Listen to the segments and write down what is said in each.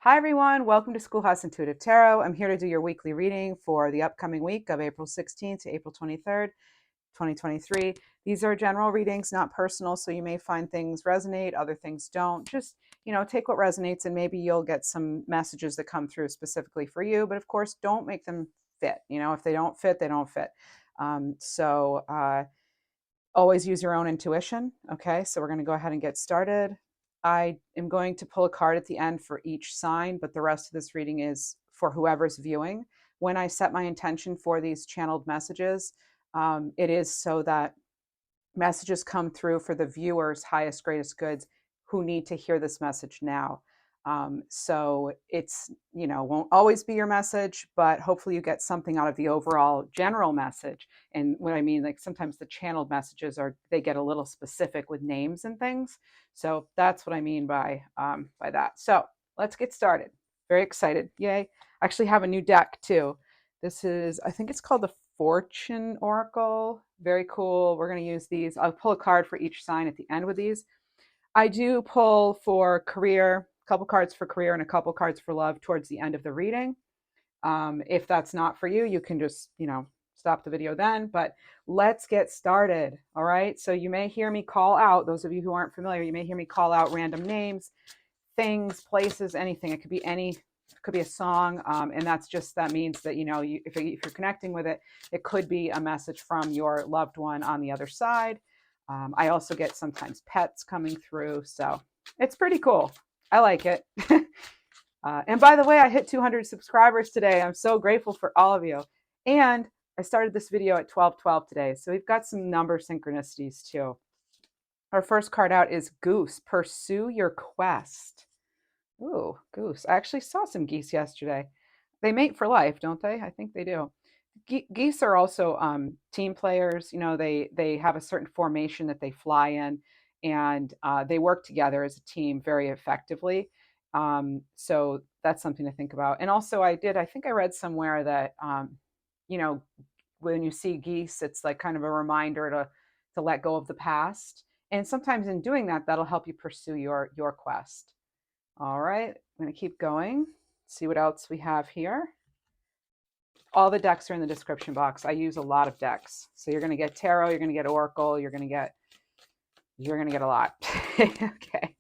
Hi, everyone. Welcome to Schoolhouse Intuitive Tarot. I'm here to do your weekly reading for the upcoming week of April 16th to April 23rd, 2023. These are general readings, not personal, so you may find things resonate, other things don't. Just, take what resonates and maybe you'll get some messages that come through specifically for you. But of course, don't make them fit. If they don't fit, they don't fit. Always use your own intuition. Okay, so we're going to go ahead and get started. I am going to pull a card at the end for each sign, but the rest of this reading is for whoever's viewing. When I set my intention for these channeled messages, it is so that messages come through for the viewers, highest, greatest goods, who need to hear this message now. So it's, won't always be your message, but hopefully you get something out of the overall general message. And what I mean, like sometimes the channeled messages they get a little specific with names and things. So that's what I mean by that. So let's get started. Very excited. Yay. I actually have a new deck too. This is, I think it's called the Fortune Oracle. Very cool. We're going to use these. I'll pull a card for each sign at the end with these. I do pull for career, a couple cards for career and a couple cards for love towards the end of the reading. If that's not for you, you can just, stop the video then. But let's get started. All right. So you may hear me call out, those of you who aren't familiar, you may hear me call out random names, things, places, anything. It could be a song, and that means that if you're connecting with it, it could be a message from your loved one on the other side. I also get sometimes pets coming through, so it's pretty cool. I like it. And by the way, I hit 200 subscribers today. I'm so grateful for all of you. And I started this video at 12:12 today, so we've got some number synchronicities too. Our first card out is Goose. Pursue your quest. Ooh, goose. I actually saw some geese yesterday. They mate for life, don't they? I think they do. Geese are also team players. They have a certain formation that they fly in, and they work together as a team very effectively. So that's something to think about. And also, I think I read somewhere that you know when you see geese, it's like kind of a reminder to let go of the past. And sometimes in doing that, that'll help you pursue your quest. All right, I'm going to keep going. See what else we have here. All the decks are in the description box. I use a lot of decks. So you're going to get tarot, you're going to get oracle, you're going to get a lot. Okay.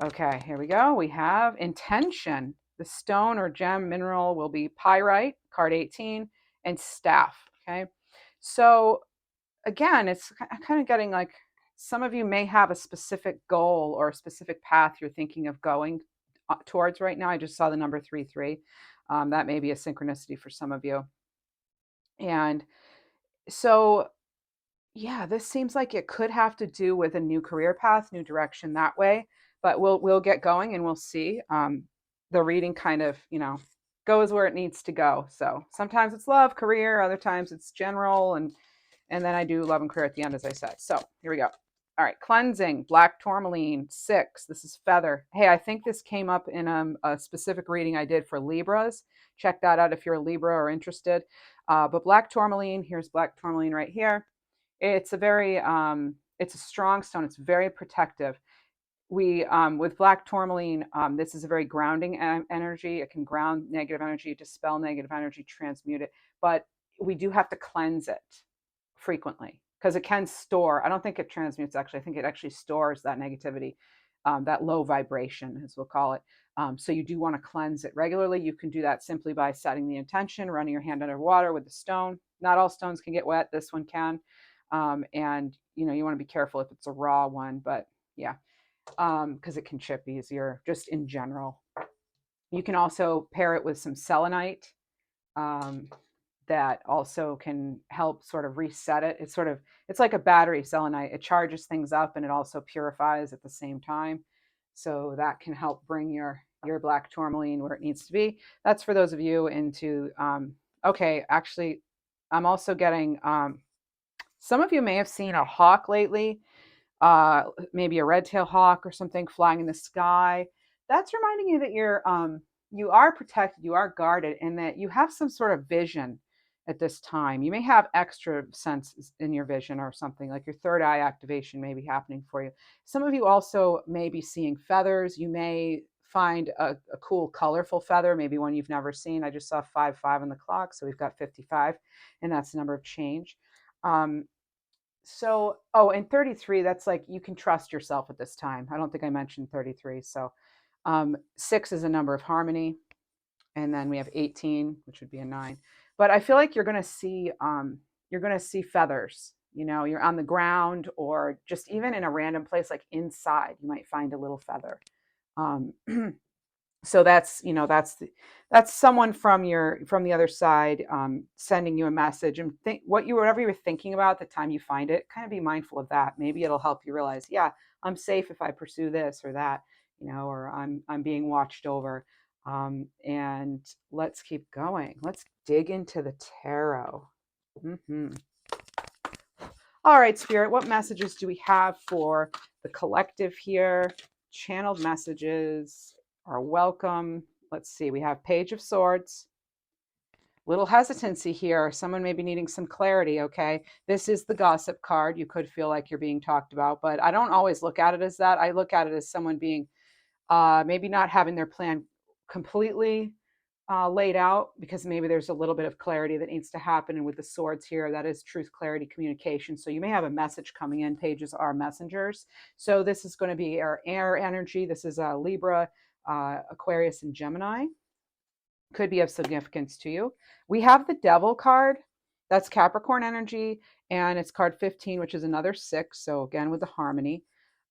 Okay, here we go. We have intention. The stone or gem mineral will be pyrite, card 18, and staff. Okay. So again, it's kind of getting like some of you may have a specific goal or a specific path you're thinking of going towards right now. I just saw the number 33. That may be a synchronicity for some of you. And so, yeah, this seems like it could have to do with a new career path, new direction that way. But we'll get going and we'll see. The reading kind of, goes where it needs to go. So sometimes it's love, career, other times it's general, and then I do love and career at the end, as I said. So here we go. All right, cleansing, black tourmaline, 6. This is feather. Hey, I think this came up in a specific reading I did for Libras. Check that out if you're a Libra or interested. But black tourmaline, here's black tourmaline right here. It's it's a strong stone. It's very protective. With black tourmaline, this is a very grounding energy. It can ground negative energy, dispel negative energy, transmute it. But we do have to cleanse it frequently because it can store. I don't think it transmutes, actually. I think it actually stores that negativity, that low vibration, as we'll call it. So you do want to cleanse it regularly. You can do that simply by setting the intention, running your hand under water with the stone. Not all stones can get wet. This one can. And you want to be careful if it's a raw one, but yeah, because it can chip easier just in general. You can also pair it with some selenite. That also can help sort of reset it. It's like a battery, selenite. It charges things up and it also purifies at the same time. So that can help bring your black tourmaline where it needs to be. That's for those of you into, okay, actually, I'm also getting, some of you may have seen a hawk lately, maybe a red-tailed hawk or something flying in the sky. That's reminding you that you are protected, you are guarded, and that you have some sort of vision. at this time. You may have extra senses in your vision or something, like your third eye activation may be happening for you. Some of you also may be seeing feathers. You may find a cool, colorful feather, maybe one you've never seen. I just saw 5 on the clock, so we've got 55, and that's the number of change. Oh, and 33, that's like you can trust yourself at this time. I don't think I mentioned 33. So 6 is a number of harmony. And then we have 18, which would be a 9. But I feel like you're gonna see feathers. You know, you're on the ground or just even in a random place like inside, you might find a little feather. Um, so that's that's someone from the other side sending you a message, and think whatever you were thinking about at the time you find it, kind of be mindful of that. Maybe it'll help you realize, yeah, I'm safe if I pursue this or that, or I'm being watched over. And let's keep going. Let's dig into the tarot. All right, Spirit, what messages do we have for the collective here? Channeled messages are welcome. Let's see, we have Page of Swords. Little hesitancy here. Someone may be needing some clarity, okay? This is the gossip card. You could feel like you're being talked about, but I don't always look at it as that. I look at it as someone being maybe not having their plan completely laid out, because maybe there's a little bit of clarity that needs to happen. And with the swords here, that is truth, clarity, communication. So you may have a message coming in. Pages are messengers. So this is going to be our air energy. This is Libra, Aquarius, and Gemini. Could be of significance to you. We have the Devil card. That's Capricorn energy. And it's card 15, which is another 6. So again, with the harmony.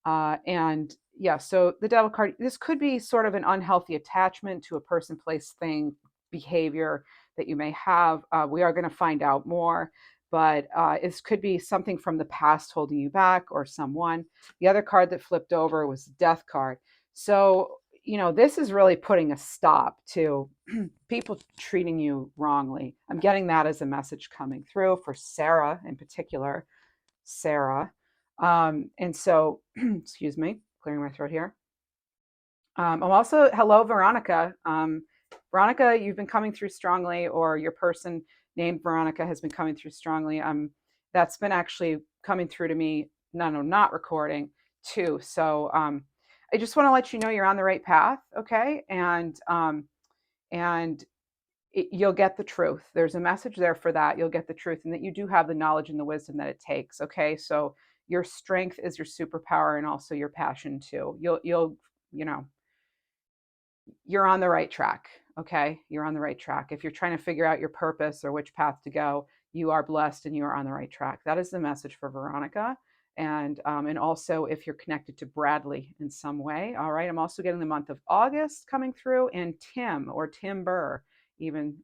And yeah, so the Devil card, this could be sort of an unhealthy attachment to a person, place, thing, behavior that you may have. We are going to find out more, but it could be something from the past holding you back, or someone. The other card that flipped over was the Death card. So, this is really putting a stop to people treating you wrongly. I'm getting that as a message coming through for Sarah in particular. Sarah. And so, excuse me, clearing my throat here. I'm also, hello, Veronica. Veronica, you've been coming through strongly, or your person named Veronica has been coming through strongly. That's been actually coming through to me, not recording too. So I just want to let you know you're on the right path, okay? And you'll get the truth. There's a message there for that. You'll get the truth, and that you do have the knowledge and the wisdom that it takes. Okay. So your strength is your superpower, and also your passion too. You're on the right track. Okay. You're on the right track. If you're trying to figure out your purpose or which path to go, you are blessed and you are on the right track. That is the message for Veronica. And also if you're connected to Bradley in some way. All right. I'm also getting the month of August coming through, and Tim or Timber, even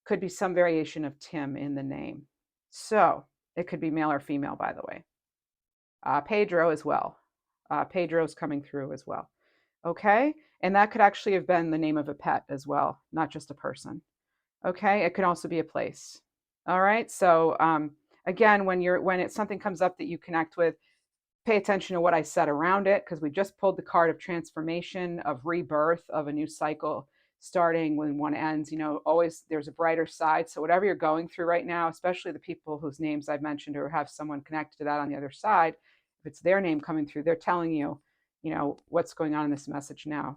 could be some variation of Tim in the name. So it could be male or female, by the way. Pedro as well. Pedro's coming through as well. Okay. And that could actually have been the name of a pet as well, not just a person. Okay. It could also be a place. All right. So again, when something comes up that you connect with, pay attention to what I said around it, because we just pulled the card of transformation, of rebirth, of a new cycle starting when one ends. Always there's a brighter side. So whatever you're going through right now, especially the people whose names I've mentioned or have someone connected to that on the other side, if it's their name coming through, they're telling you, what's going on in this message now.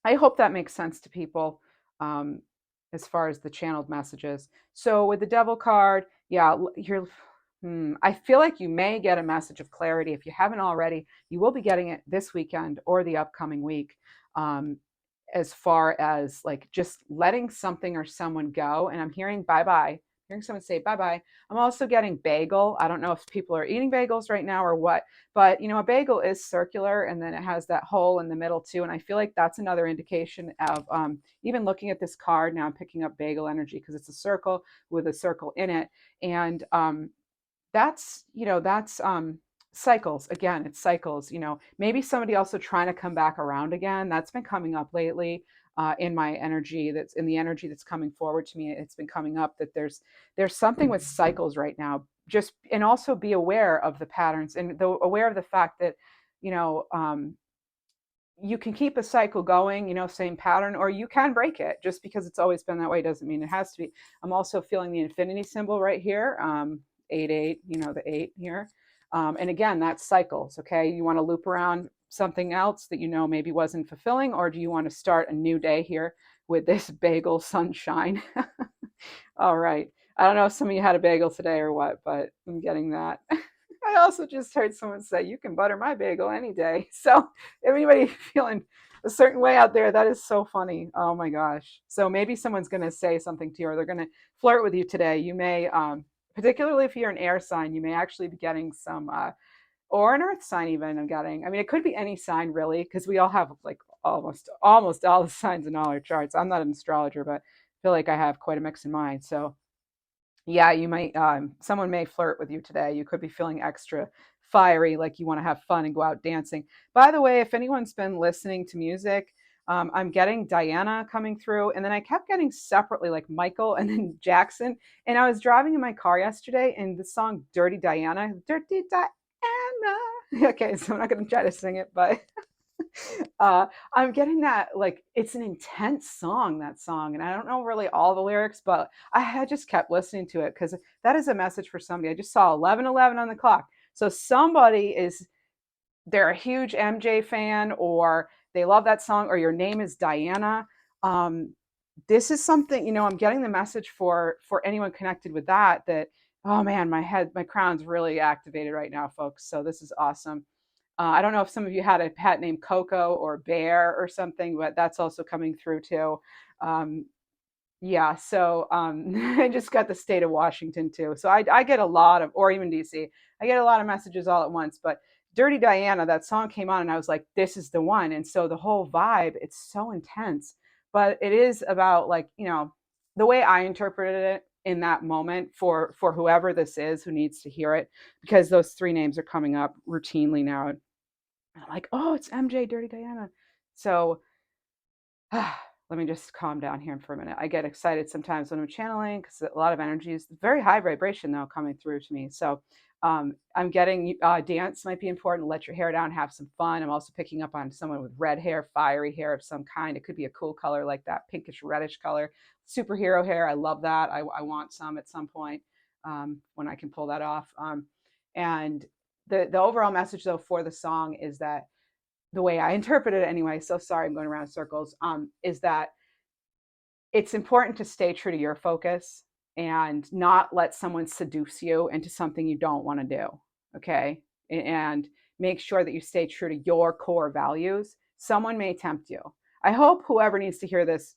I hope that makes sense to people as far as the channeled messages. So with the Devil card, yeah, I feel like you may get a message of clarity. If you haven't already, you will be getting it this weekend or the upcoming week, as far as like just letting something or someone go. And I'm hearing bye-bye. Hearing someone say bye-bye. I'm also getting bagel. I don't know if people are eating bagels right now or what, but a bagel is circular, and then it has that hole in the middle too. And I feel like that's another indication of even looking at this card now, I'm picking up bagel energy because it's a circle with a circle in it. And that's cycles. Again, it's cycles. Maybe somebody also trying to come back around again. That's been coming up lately in my energy. That's in the energy that's coming forward to me. It's been coming up that there's something with cycles right now. And also be aware of the patterns, and aware of the fact that you can keep a cycle going, same pattern, or you can break it. Just because it's always been that way doesn't mean it has to be. I'm also feeling the infinity symbol right here, 8, the 8 here. And again, that's cycles, okay? You want to loop around something else that maybe wasn't fulfilling, or do you want to start a new day here with this bagel sunshine? All right. I don't know if some of you had a bagel today or what, but I'm getting that. I also just heard someone say, you can butter my bagel any day. So if anybody feeling a certain way out there, that is so funny. Oh my gosh. So maybe someone's going to say something to you, or they're going to flirt with you today. You may, particularly if you're an air sign, you may actually be getting some, or an earth sign even. I'm getting, I mean, it could be any sign really, because we all have like almost all the signs in all our charts. I'm not an astrologer, but I feel like I have quite a mix in mine. So yeah, you might, someone may flirt with you today. You could be feeling extra fiery, like you want to have fun and go out dancing. By the way, if anyone's been listening to music, I'm getting Diana coming through, and then I kept getting separately like Michael and then Jackson. And I was driving in my car yesterday, and the song Dirty Diana, Dirty Diana. Okay, so I'm not going to try to sing it, but I'm getting that, like, it's an intense song, that song. And I don't know really all the lyrics, but I had just kept listening to it because that is a message for somebody. I just saw 11:11 on the clock. So somebody is, they're a huge MJ fan, or they love that song, or your name is Diana. Um, this is something, I'm getting the message for anyone connected with that, oh man, my crown's really activated right now, folks. So this is awesome. I don't know if some of you had a pet named Coco or Bear or something, but that's also coming through too. Um, yeah, so I just got the state of Washington too. So I get a lot of, or even DC, I get a lot of messages all at once. But Dirty Diana, that song came on, and I was like, this is the one. And so the whole vibe, it's so intense. But it is about, like, the way I interpreted it in that moment for whoever this is who needs to hear it, because those three names are coming up routinely now. And I'm like, oh, it's MJ, Dirty Diana. So let me just calm down here for a minute. I get excited sometimes when I'm channeling because a lot of energy is very high vibration though coming through to me. So I'm getting dance might be important. Let your hair down, have some fun. I'm also picking up on someone with red hair, fiery hair of some kind. It could be a cool color like that pinkish reddish color. Superhero hair. I love that. I want some at some point when I can pull that off. And the overall message though for the song is that, the way I interpret it anyway, so sorry I'm going around in circles, is that it's important to stay true to your focus and not let someone seduce you into something you don't want to do. Okay. And make sure that you stay true to your core values. Someone may tempt you. I hope whoever needs to hear this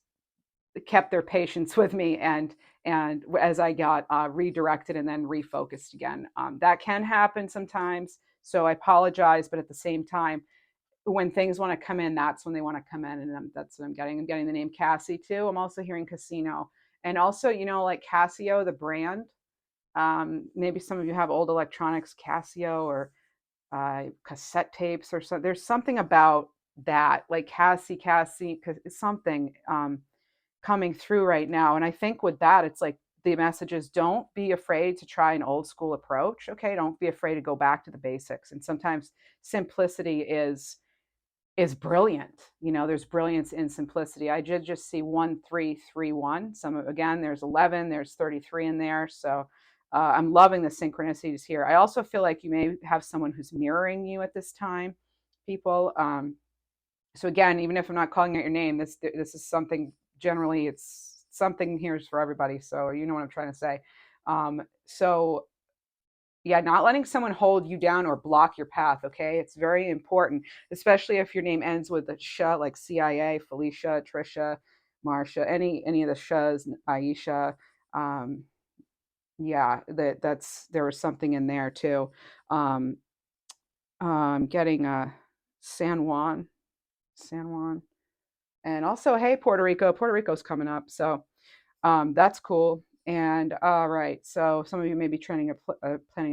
kept their patience with me, and as I got redirected and then refocused again. That can happen sometimes. So I apologize, but at the same time, when things want to come in, that's when they want to come in. And that's what I'm getting. I'm getting the name Cassie too. I'm also hearing casino. And also, like Casio, the brand. Maybe some of you have old electronics, Casio, or cassette tapes or something. There's something about that, like Cassie, something coming through right now. And I think with that, it's like the message is, don't be afraid to try an old school approach. Okay. Don't be afraid to go back to the basics. And sometimes simplicity is brilliant. There's brilliance in simplicity. I did just see 1331. Again, there's 11, there's 33 in there. So I'm loving the synchronicities here. I also feel like you may have someone who's mirroring you at this time, people. So again, even if I'm not calling out your name, this is something, generally it's something here's for everybody. So you know what I'm trying to say. So yeah, not letting someone hold you down or block your path. Okay. It's very important, especially if your name ends with a sh, like CIA, Felicia, Trisha, Marsha, any of the shas, Aisha. Um, yeah, there was something in there too. Um, Getting San Juan, San Juan, and also, hey, Puerto Rico. Puerto Rico's coming up. So that's cool. And all right, so some of you may be planning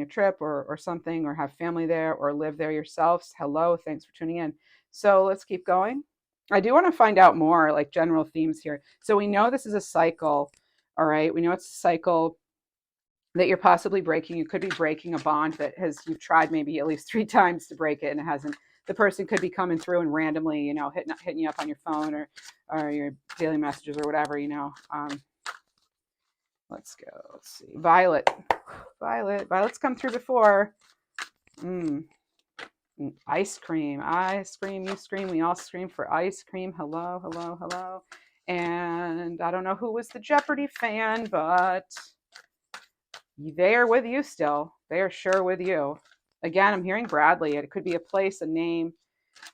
a trip or something, or have family there, or live there yourselves. Hello, thanks for tuning in. So let's keep going. I do want to find out more, like, general themes here. So we know this is a cycle. All right, we know it's a cycle that you're possibly breaking. You could be breaking a bond that you've tried maybe at least 3 times to break it and it hasn't the person could be coming through and randomly, you know, hitting you up on your phone or your daily messages or whatever, you know. Let's go. Let's see. Violet. Violet's come through before. Ice cream. I scream, you scream, we all scream for ice cream. Hello, hello, hello. And I don't know who was the Jeopardy fan, but they are with you still. They are sure with you. Again, I'm hearing Bradley. It could be a place, a name.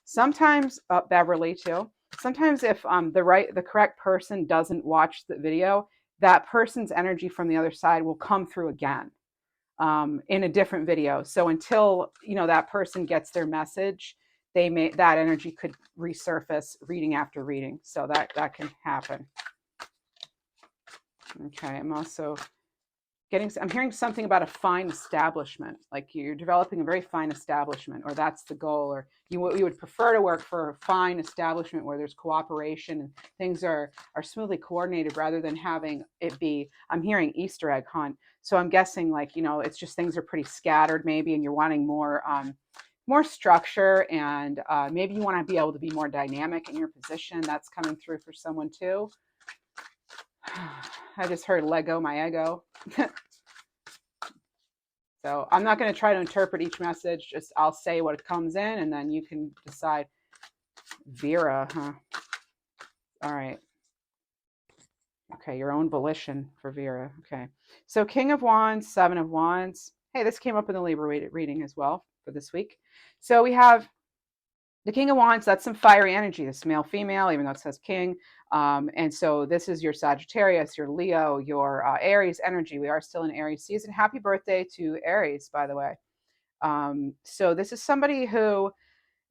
Sometimes Beverly too. Sometimes if the correct person doesn't watch the video, that person's energy from the other side will come through again in a different video. So until that person gets their message, that energy could resurface reading after reading. So that can happen. Okay, I'm hearing something about a fine establishment, like you're developing a very fine establishment, or that's the goal, or you would prefer to work for a fine establishment where there's cooperation and things are smoothly coordinated rather than having it be, I'm hearing Easter egg hunt. So I'm guessing it's just things are pretty scattered maybe, and you're wanting more structure, and maybe you want to be able to be more dynamic in your position. That's coming through for someone too. I just heard Lego my ego. So I'm not going to try to interpret each message. Just I'll say what comes in, and then you can decide. Vera, huh? All right. Okay, your own volition for Vera. Okay. So King of Wands, Seven of Wands. Hey, this came up in the Libra reading as well for this week. So we have the King of Wands. That's some fiery energy. This male, female, even though it says King. And so this is your Sagittarius, your Leo, your Aries energy. We are still in Aries season. Happy birthday to Aries, by the way. So this is somebody who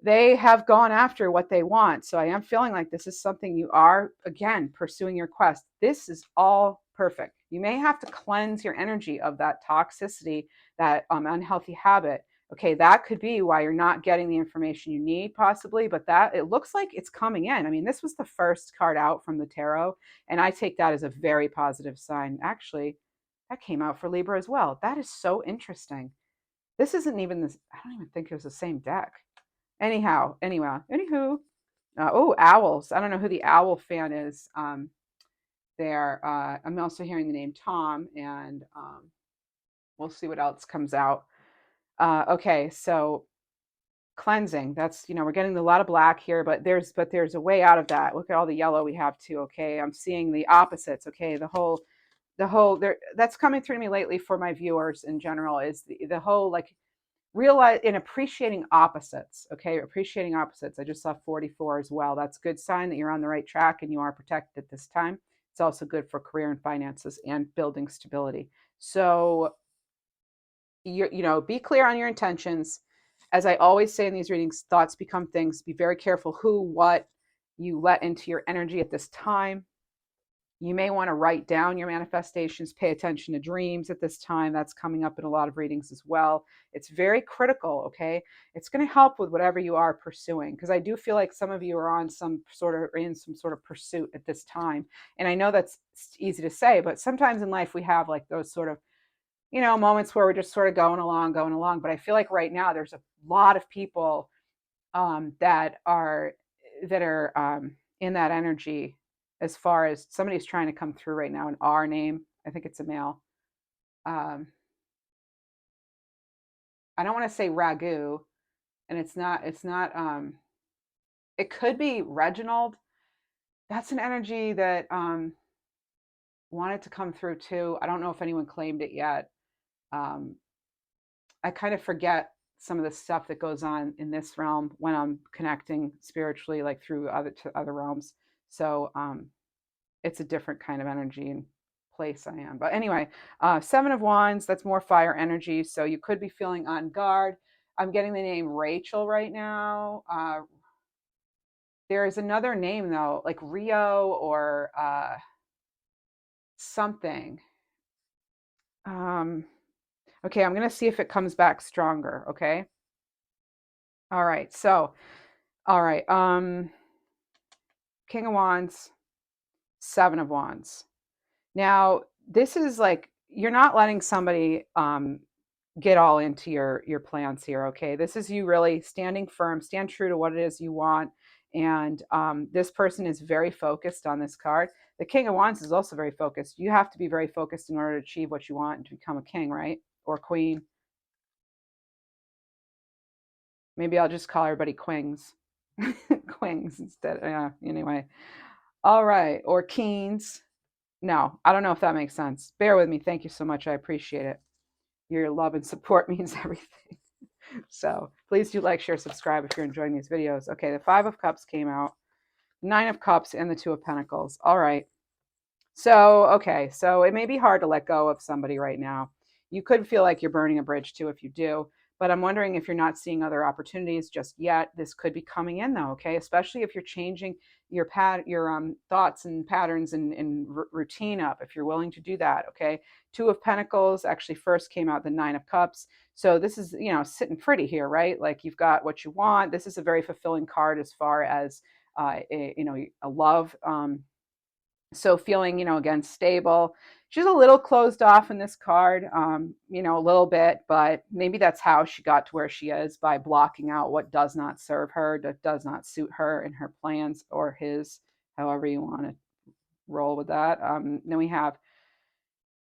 they have gone after what they want. So I am feeling like this is something you are, again, pursuing your quest. This is all perfect. You may have to cleanse your energy of that toxicity, that unhealthy habit. Okay, that could be why you're not getting the information you need, possibly, but that it looks like it's coming in. I mean, this was the first card out from the tarot, and I take that as a very positive sign. Actually, that came out for Libra as well. That is so interesting. This isn't even this, I don't even think it was the same deck. Anywho. Oh, owls. I don't know who the owl fan is there. I'm also hearing the name Tom, and we'll see what else comes out. Okay, so cleansing. That's, we're getting a lot of black here, but there's a way out of that. Look at all the yellow we have too. Okay, I'm seeing the opposites. Okay, the whole there, that's coming through to me lately for my viewers in general, is the whole, like, realize in appreciating opposites. Okay, appreciating opposites. I just saw 44 as well. That's a good sign that you're on the right track and you are protected at this time. It's also good for career and finances and building stability. So be clear on your intentions. As I always say in these readings, thoughts become things. Be very careful what you let into your energy at this time. You may want to write down your manifestations, pay attention to dreams at this time. That's coming up in a lot of readings as well. It's very critical, okay? It's going to help with whatever you are pursuing, because I do feel like some of you are in some sort of pursuit at this time. And I know that's easy to say, but sometimes in life we have like those sort of, moments where we're just sort of going along. But I feel like right now there's a lot of people that are in that energy, as far as somebody's trying to come through right now, an R name. I think it's a male. I don't want to say Ragu, and it's not, it could be Reginald. That's an energy that wanted to come through too. I don't know if anyone claimed it yet. I kind of forget some of the stuff that goes on in this realm when I'm connecting spiritually, like through other realms. So it's a different kind of energy and place I am. But anyway, Seven of Wands, that's more fire energy. So you could be feeling on guard. I'm getting the name Rachel right now. There is another name though, like Rio or something. Okay, I'm going to see if it comes back stronger. Okay. All right. So, all right. King of Wands, Seven of Wands. Now, this is like, you're not letting somebody get all into your plans here. Okay, this is you really standing firm, stand true to what it is you want. And this person is very focused on this card. The King of Wands is also very focused. You have to be very focused in order to achieve what you want and to become a king, right? Or queen. Maybe I'll just call everybody queens. Queens instead. Yeah, anyway. All right. Or keens. No, I don't know if that makes sense. Bear with me. Thank you so much. I appreciate it. Your love and support means everything. So please do like, share, subscribe if you're enjoying these videos. Okay, the Five of Cups came out, Nine of Cups, and the Two of Pentacles. All right. So, okay, so it may be hard to let go of somebody right now. You could feel like you're burning a bridge too if you do, but I'm wondering if you're not seeing other opportunities just yet. This could be coming in though, okay? Especially if you're changing your thoughts and patterns and routine up, if you're willing to do that, okay? Two of Pentacles actually first came out the Nine of Cups. So this is, sitting pretty here, right? Like you've got what you want. This is a very fulfilling card as far as a love. So feeling, again, stable. She's a little closed off in this card, a little bit, but maybe that's how she got to where she is, by blocking out what does not serve her, that does not suit her and her plans, or his, however you want to roll with that. Then we have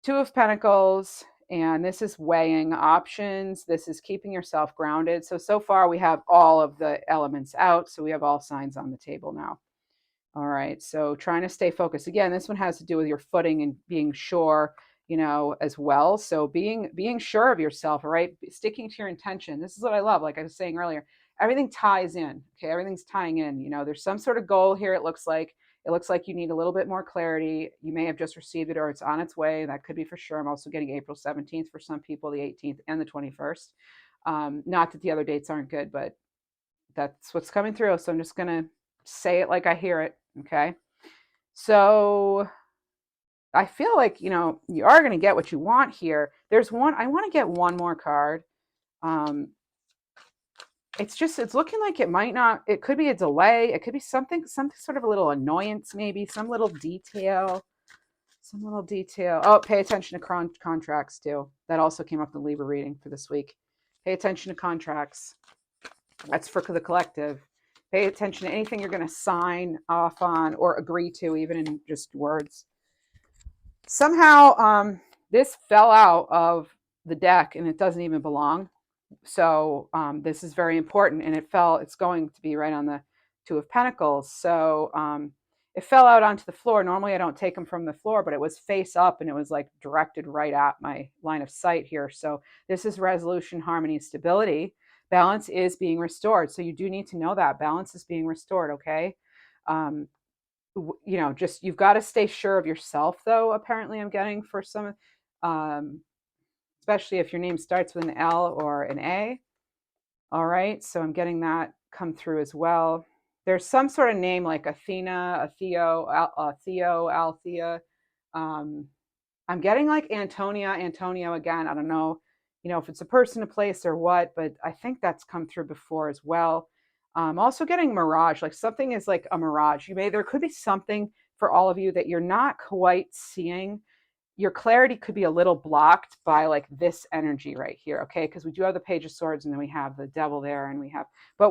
Two of Pentacles, and this is weighing options. This is keeping yourself grounded. So far we have all of the elements out. So we have all signs on the table now. All right, so trying to stay focused. Again, this one has to do with your footing and being sure, as well. So being sure of yourself, all right? Sticking to your intention. This is what I love. Like I was saying earlier, everything ties in. Okay, everything's tying in. There's some sort of goal here. It looks like you need a little bit more clarity. You may have just received it or it's on its way. That could be for sure. I'm also getting April 17th for some people, the 18th and the 21st. Not that the other dates aren't good, but that's what's coming through. So I'm just going to say it like I hear it. Okay. So I feel like, you are going to get what you want here. There's one, I want to get one more card. It's looking like it might not, it could be a delay. It could be something sort of a little annoyance, maybe some little detail. Oh, pay attention to contracts too. That also came up in the Libra reading for this week. Pay attention to contracts. That's for the collective. Pay attention to anything you're going to sign off on or agree to, even in just words. Somehow, this fell out of the deck and it doesn't even belong. So this is very important, and it's going to be right on the Two of Pentacles. So it fell out onto the floor. Normally I don't take them from the floor, but it was face up and it was like directed right at my line of sight here. So this is resolution, harmony, stability. Balance is being restored. So you do need to know that balance is being restored. Okay. Just, you've got to stay sure of yourself though. Apparently I'm getting for some, especially if your name starts with an L or an A. All right. So I'm getting that come through as well. There's some sort of name like Athena, Theo, Althea. I'm getting like Antonio again. I don't know, if it's a person, a place, or what, but I think that's come through before as well. Also getting mirage, like something is like a mirage. There could be something for all of you that you're not quite seeing. Your clarity could be a little blocked by like this energy right here, okay? Because we do have the Page of Swords, and then we have the Devil there, and we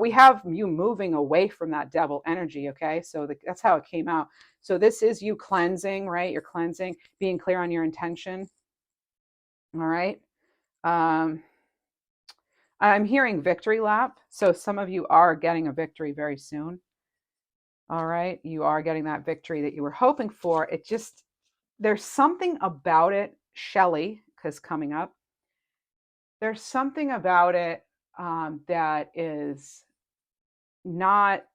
have you moving away from that Devil energy, okay? So that's how it came out. So this is you cleansing, right? You're cleansing, being clear on your intention. All right. I'm hearing victory lap. So some of you are getting a victory very soon. All right. You are getting that victory that you were hoping for. There's something about it, Shelley, because coming up, there's something about it that is not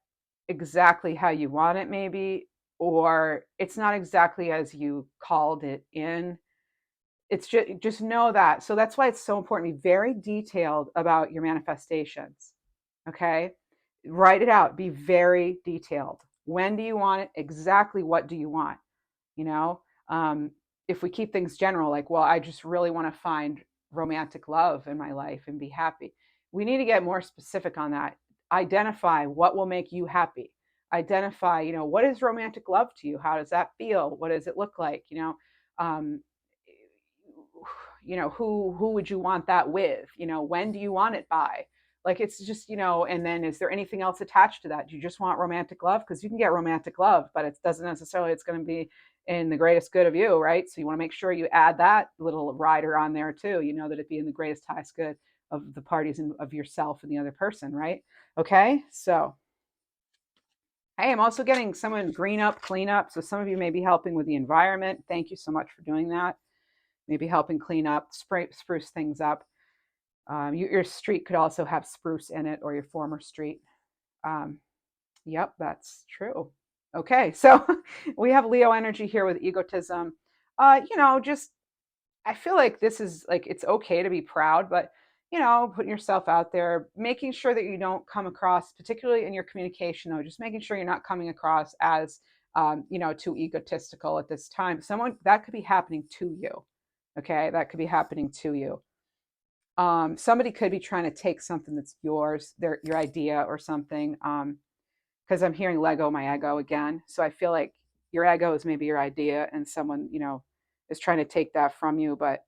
exactly how you want it, maybe, or it's not exactly as you called it in. It's just know that. So that's why it's so important to be very detailed about your manifestations. Okay. Write it out. Be very detailed. When do you want it? Exactly what do you want? You know, if we keep things general, like, well, I just really want to find romantic love in my life and be happy. We need to get more specific on that. Identify what will make you happy. Identify, what is romantic love to you? How does that feel? What does it look like? Um, who would you want that with? When do you want it by? Like, it's just, and then is there anything else attached to that? Do you just want romantic love? Because you can get romantic love, but it doesn't necessarily, it's going to be in the greatest good of you, right? So you want to make sure you add that little rider on there too, that it be in the greatest, highest good of the parties and of yourself and the other person, right? Okay, so hey, I'm also getting someone green up, clean up. So some of you may be helping with the environment. Thank you so much for doing that. Maybe helping clean up, spruce things up. Your street could also have spruce in it, or your former street. Yep, that's true. Okay, so we have Leo energy here with egotism. Just I feel like this is like, it's okay to be proud, but putting yourself out there, making sure that you don't come across, particularly in your communication, though, just making sure you're not coming across as too egotistical at this time. Someone that could be happening to you. Okay, that could be happening to you. Somebody could be trying to take something that's yours, your idea or something. Because I'm hearing Lego my ego again. So I feel like your ego is maybe your idea, and someone, is trying to take that from you. But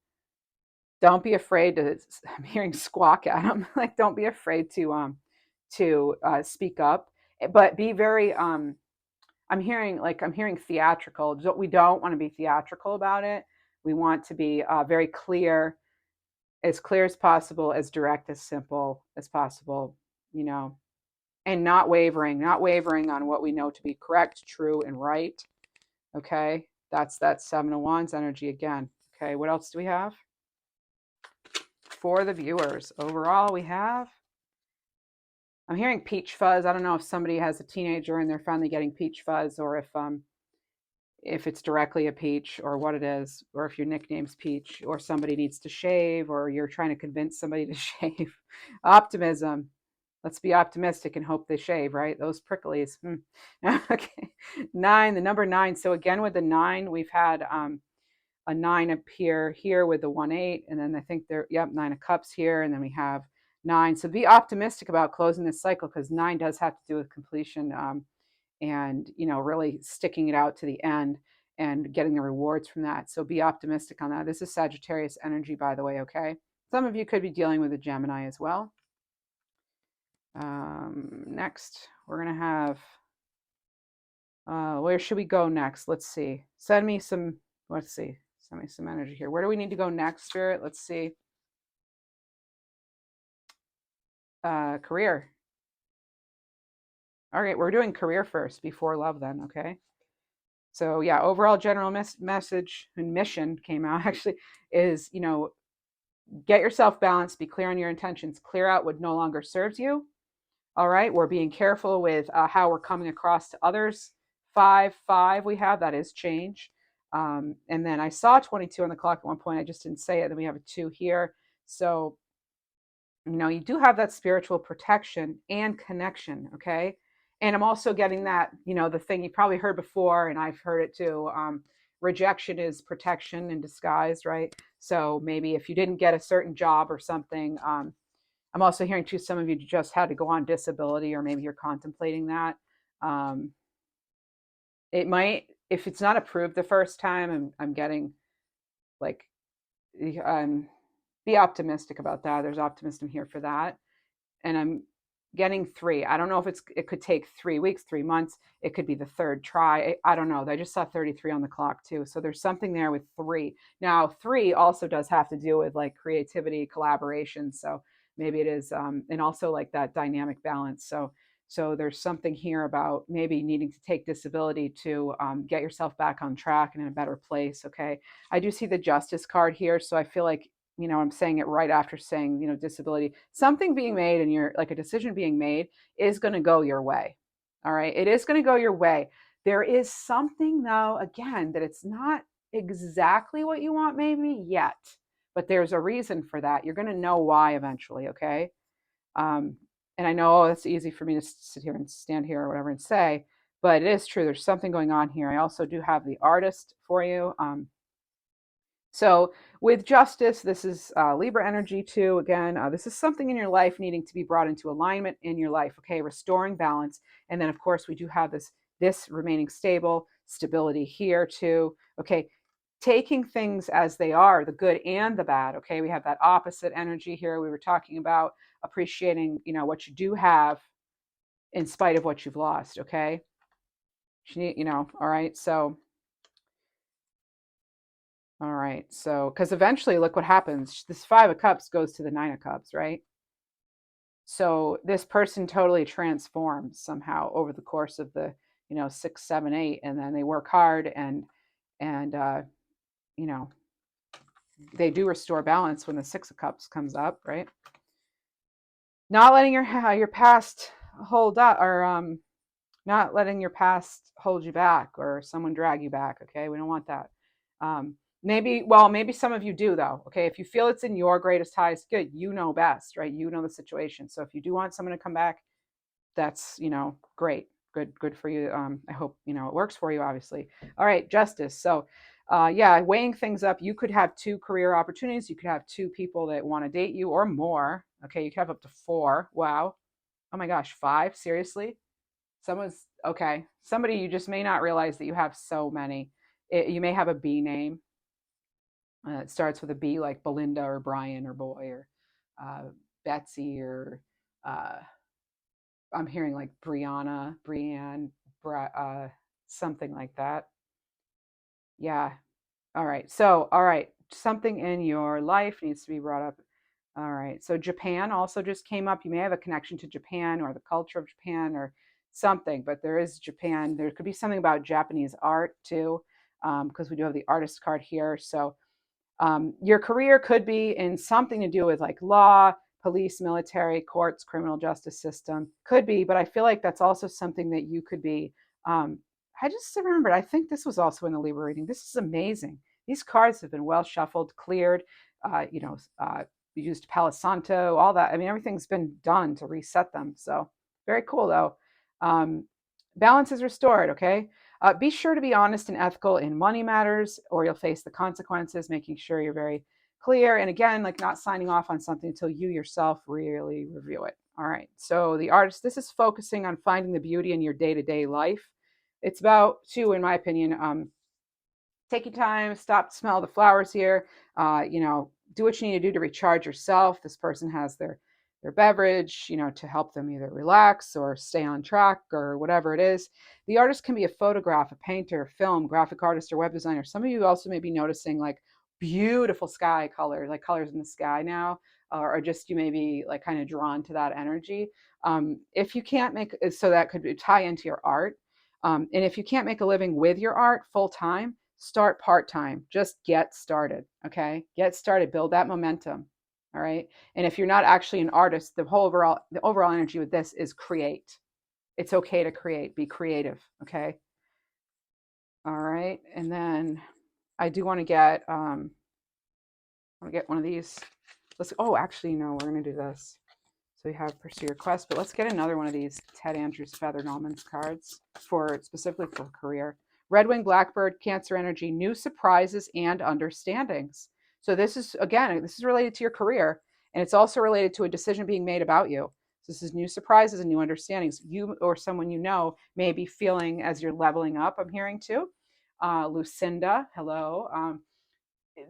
don't be afraid to, I'm hearing squawk at them. Like, don't be afraid to speak up, but be very, I'm hearing theatrical. We don't want to be theatrical about it. We want to be very clear as possible, as direct, as simple as possible, and not wavering on what we know to be correct, true, and right. Okay, that's that Seven of Wands energy again. Okay, what else do we have for the viewers? Overall, I'm hearing peach fuzz. I don't know if somebody has a teenager and they're finally getting peach fuzz, or if it's directly a peach, or what it is, or if your nickname's Peach, or somebody needs to shave, or you're trying to convince somebody to shave. Optimism. Let's be optimistic and hope they shave, right? Those pricklies. Okay. 9, the number 9. So again, with the 9, we've had a 9 appear here with the 1-8, and then I think 9 of cups here, and then we have 9. So be optimistic about closing this cycle, because 9 does have to do with completion. And really sticking it out to the end and getting the rewards from that. So be optimistic on that. This is Sagittarius energy, by the way. Okay, some of you could be dealing with a Gemini as well. Next we're gonna have where should we go next? Let's see. Send me some energy here. Where do we need to go next, Spirit? Let's see. Career. All right, we're doing career first before love then. Okay. So yeah, overall general message and mission came out actually is, get yourself balanced, be clear on your intentions, clear out what no longer serves you. All right, we're being careful with how we're coming across to others. 5 we have, that is change. And then I saw 22 on the clock at one point, I just didn't say it. Then we have a 2 here. So, you do have that spiritual protection and connection, okay? And I'm also getting that, the thing you probably heard before, and I've heard it too. Rejection is protection in disguise, right? So maybe if you didn't get a certain job or something, I'm also hearing too, some of you just had to go on disability, or maybe you're contemplating that. It might, if it's not approved the first time, I'm getting like, be optimistic about that. There's optimism here for that. And I'm getting 3. I don't know if it could take 3 weeks, 3 months. It could be the third try. I don't know. I just saw 33 on the clock too. So there's something there with 3. Now, 3 also does have to do with like creativity, collaboration. So maybe it is, and also like that dynamic balance. So there's something here about maybe needing to take disability to get yourself back on track and in a better place. Okay. I do see the Justice card here. So I feel like, I'm saying it right after saying, disability, something being made, and you're like, a decision being made is going to go your way. All right. It is going to go your way. There is something though, again, that it's not exactly what you want maybe yet, but there's a reason for that. You're going to know why eventually. Okay. And I know it's easy for me to sit here and stand here or whatever and say, but it is true. There's something going on here. I also do have the Artist for you. So with Justice, this is Libra energy too. Again, this is something in your life needing to be brought into alignment in your life. Okay, restoring balance. And then of course we do have this remaining stability here too. Okay, taking things as they are, the good and the bad. Okay, we have that opposite energy here. We were talking about appreciating, what you do have in spite of what you've lost. Okay, all right. So, all right. So, because eventually, look what happens. This Five of Cups goes to the Nine of Cups, right? So this person totally transforms somehow over the course of the, 6, 7, 8, and then they work hard and you know they do restore balance when the Six of Cups comes up, right? Not letting your past hold up, or not letting your past hold you back or someone drag you back. Okay, we don't want that. Maybe some of you do, though. Okay, if you feel it's in your greatest highest good, you know best, right? You know the situation. So if you do want someone to come back, that's, great. Good for you. I hope it works for you, obviously. All right, Justice. So yeah, weighing things up, you could have 2 career opportunities. You could have 2 people that want to date you, or more. Okay, you could have up to 4. Wow. Oh my gosh, 5? Seriously? Someone's okay. Somebody, you just may not realize that you have so many. You may have a B name. It starts with a B, like Belinda or Brian or Boy or uh, Betsy, or uh, I'm hearing like Brianna, Brianne, something like that. Yeah. All right. So, all right. Something in your life needs to be brought up. All right. So, Japan also just came up. You may have a connection to Japan or the culture of Japan or something, but there is Japan. There could be something about Japanese art too, because we do have the artist card here. So, your career could be in something to do with like law, police, military, courts, criminal justice system. Could be, but I feel like that's also something that you could be. Um, I just remembered, I think this was also in the Libra reading. This is amazing. These cards have been well shuffled, cleared, used Palo Santo, all that. I mean, everything's been done to reset them. So very cool, though. Um, Balance is restored, okay? Be sure to be honest and ethical in money matters, or you'll face the consequences, making sure you're very clear. And again, like not signing off on something until you yourself really review it. All right. So the artist, this is focusing on finding the beauty in your day-to-day life. It's about, too, in my opinion, take your time, stop, smell the flowers here. Do what you need to do to recharge yourself. This person has their beverage, to help them either relax or stay on track or whatever it is. The artist can be a photograph, a painter, film, graphic artist, or web designer. Some of you also may be noticing like beautiful sky color, like colors in the sky now, or just you may be like kind of drawn to that energy. If you can't make, so that could tie into your art. And if you can't make a living with your art full time, start part time. Just get started. Okay. Get started. Build that momentum. All right. And if you're not actually an artist, the overall energy with this is create. It's okay to create. Be creative. Okay. All right. And then I do want to get one of these. Actually, no, we're gonna do this. So we have Pursue Your Quest, but let's get another one of these Ted Andrews Feathered Almonds cards specifically for career. Red Wing Blackbird, Cancer Energy, new surprises and understandings. So this is related to your career, and it's also related to a decision being made about you. So this is new surprises and new understandings. You or someone you know may be feeling as you're leveling up. I'm hearing too. Lucinda, hello.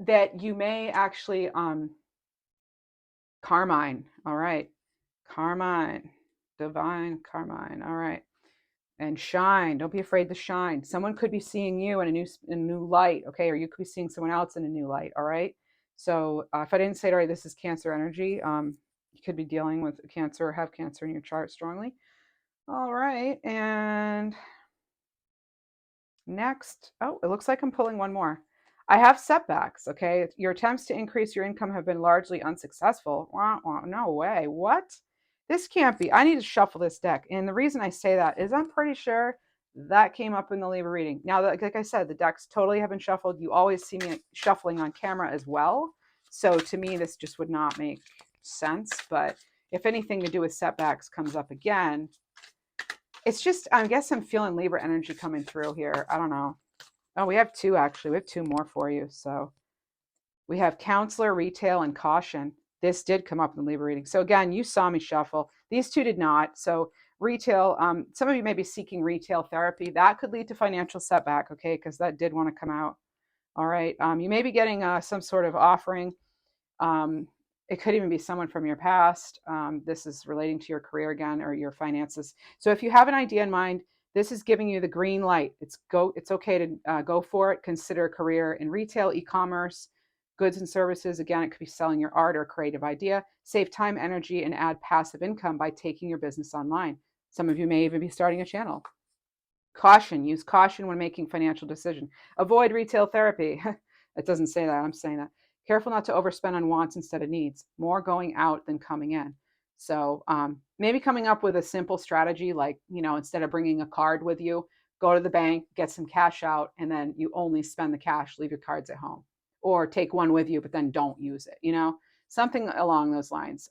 That you may actually Carmine. All right. Carmine, divine Carmine. All right. And shine. Don't be afraid to shine. Someone could be seeing you in a new light, okay? Or you could be seeing someone else in a new light, all right? So if I didn't say it right, this is Cancer energy. You could be dealing with Cancer or have Cancer in your chart strongly. All right. And next, it looks like I'm pulling one more. I have setbacks, okay? Your attempts to increase your income have been largely unsuccessful. No way. What? This can't be. I need to shuffle this deck. And the reason I say that is I'm pretty sure that came up in the Libra reading. Now, like I said, the decks totally have been shuffled. You always see me shuffling on camera as well. So to me, this just would not make sense. But if anything to do with setbacks comes up again, it's just, I guess I'm feeling Libra energy coming through here. I don't know. Oh, we have 2 actually. We have 2 more for you. So we have counselor, retail, and caution. This did come up in the Libra reading. So again, you saw me shuffle. These 2 did not. So retail, some of you may be seeking retail therapy. That could lead to financial setback, okay? Because that did want to come out. All right. You may be getting some sort of offering. Um, it could even be someone from your past. This is relating to your career again or your finances. So if you have an idea in mind, this is giving you the green light. It's okay to go for it. Consider a career in retail, e-commerce, goods and services. Again, it could be selling your art or creative idea. Save time, energy, and add passive income by taking your business online. Some of you may even be starting a channel. Caution, use caution when making financial decisions. Avoid retail therapy. It doesn't say that, I'm saying that. Careful not to overspend on wants instead of needs. More going out than coming in. So maybe coming up with a simple strategy like, instead of bringing a card with you, go to the bank, get some cash out, and then you only spend the cash, leave your cards at home. Or take one with you, but then don't use it, something along those lines.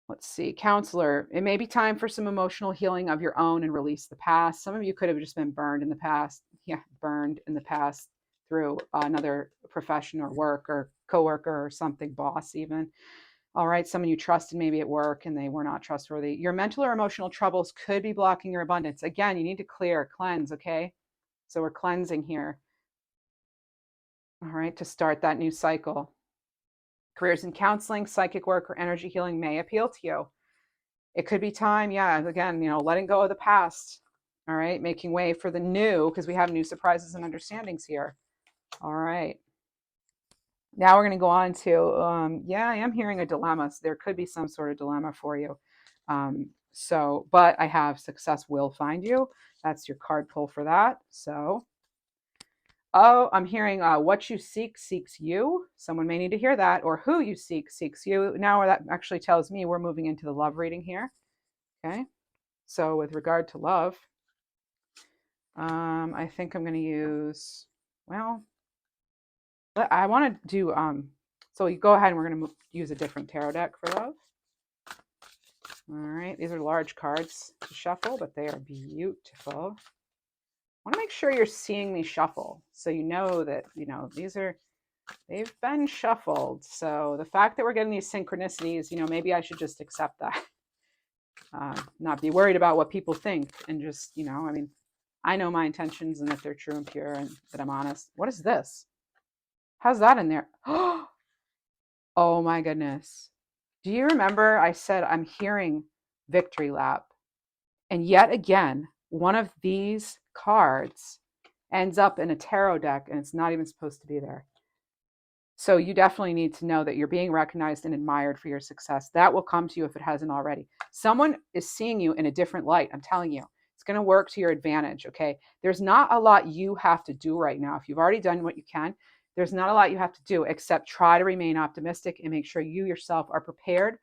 Let's see, counselor. It may be time for some emotional healing of your own and release the past. Some of you could have just been burned in the past. Yeah, burned in the past through another profession or work or coworker or something, boss even. All right, someone you trusted maybe at work and they were not trustworthy. Your mental or emotional troubles could be blocking your abundance. Again, you need to cleanse, okay? So we're cleansing here. All right, to start that new cycle. Careers in counseling, psychic work, or energy healing may appeal to you. It could be time, yeah, again, letting go of the past. All right, making way for the new, because we have new surprises and understandings here. All right. Now we're going to go on to, yeah, I am hearing a dilemma. So there could be some sort of dilemma for you. But I have success will find you. That's your card pull for that. So, I'm hearing what you seek seeks you. Someone may need to hear that, or who you seek seeks you. Now that actually tells me we're moving into the love reading here. Okay. So with regard to love, I think I'm going to use, well, I want to do, so you go ahead and we're going to use a different tarot deck for love. All right. These are large cards to shuffle, but they are beautiful. I want to make sure you're seeing me shuffle. So you know that, they've been shuffled. So the fact that we're getting these synchronicities, maybe I should just accept that. Not be worried about what people think and just, I know my intentions and that they're true and pure and that I'm honest. What is this? How's that in there? Oh my goodness. Do you remember I said I'm hearing victory lap? And yet again, one of these cards ends up in a tarot deck and it's not even supposed to be there. So you definitely need to know that you're being recognized and admired for your success. That will come to you if it hasn't already. Someone is seeing you in a different light. I'm telling you, it's going to work to your advantage. Okay. There's not a lot you have to do right now. If you've already done what you can, there's not a lot you have to do except try to remain optimistic and make sure you yourself are prepared.